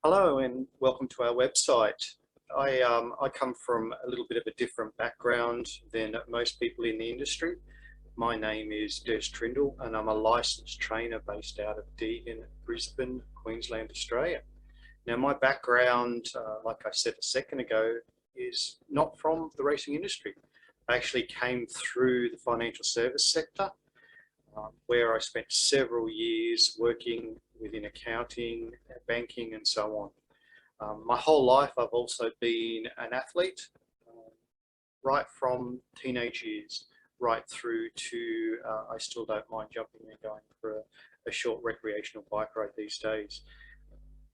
Hello and welcome to our website. I come from a little bit of a different background than most people in the industry. My name is Trindall and I'm a licensed trainer based out of Deagon, Brisbane, Queensland, Australia. Now my background, like I said a second ago, is not from the racing industry. I actually came through the financial service sector, where I spent several years working within accounting, banking and so on. My whole life I've also been an athlete, right from teenage years right through to I still don't mind jumping and going for a short recreational bike ride these days.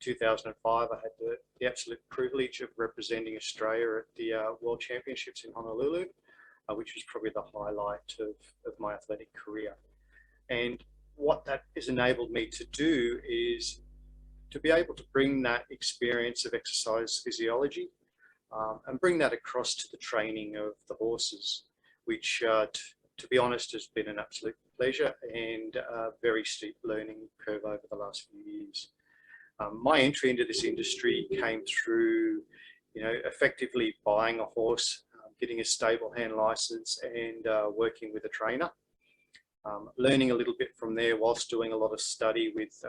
2005 I had the absolute privilege of representing Australia at the World Championships in Honolulu, which was probably the highlight of my athletic career. And what that has enabled me to do is to be able to bring that experience of exercise physiology and bring that across to the training of the horses, which to be honest has been an absolute pleasure and a very steep learning curve over the last few years. My entry into this industry came through, effectively buying a horse, getting a stable hand license and working with a trainer. Learning a little bit from there whilst doing a lot of study with,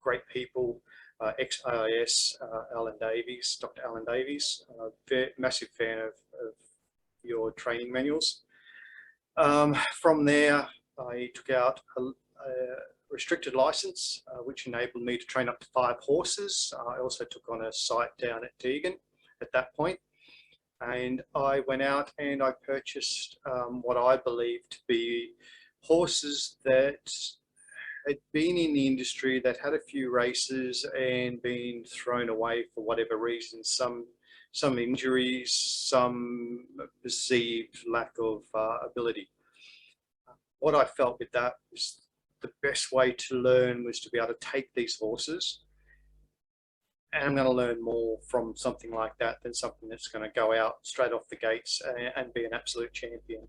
great people, ex-AIS, Dr. Alan Davies, massive fan of your training manuals. From there, I took out a restricted license, which enabled me to train up to 5 horses. I also took on a site down at Deagon at that point. And I went out and I purchased what I believe to be horses that had been in the industry, that had a few races and been thrown away for whatever reason, some injuries, some perceived lack of ability. What I felt with that was the best way to learn was to be able to take these horses, and I'm going to learn more from something like that than something that's going to go out straight off the gates and be an absolute champion.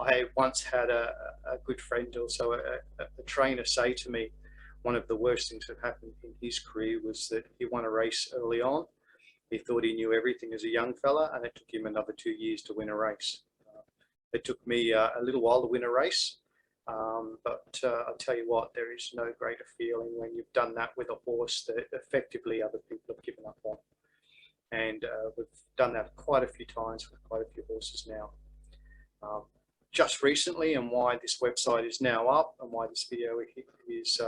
I once had a good friend, also a trainer, say to me, one of the worst things that happened in his career was that he won a race early on. He thought he knew everything as a young fella, and it took him another 2 years to win a race. It took me a little while to win a race. But I'll tell you what, there is no greater feeling when you've done that with a horse that effectively other people have given up on. And we've done that quite a few times with quite a few horses now. Just recently, and why this website is now up and why this video is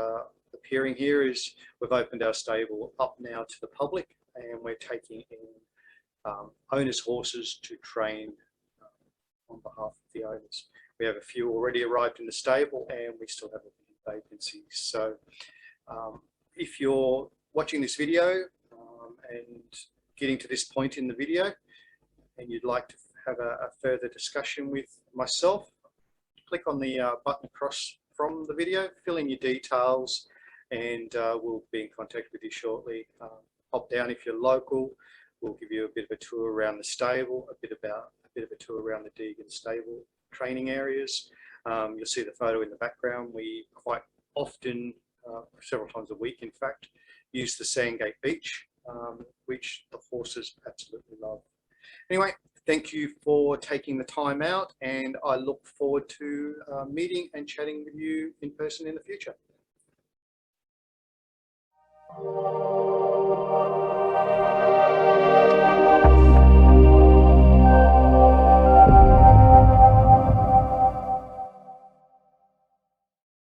appearing here, is we've opened our stable up now to the public, and we're taking in owners' horses to train on behalf of the owners. We have a few already arrived in the stable and we still have a few vacancies. So if you're watching this video and getting to this point in the video and you'd like to have a further discussion with myself, click on the button across from the video, fill in your details, and we'll be in contact with you shortly. Pop down if you're local. We'll give you a bit of a tour around the stable, a bit of a tour around the Deagon stable training areas. You'll see the photo in the background. We quite often, several times a week in fact, use the Sandgate Beach, which the horses absolutely love. Anyway, thank you for taking the time out, and I look forward to meeting and chatting with you in person in the future.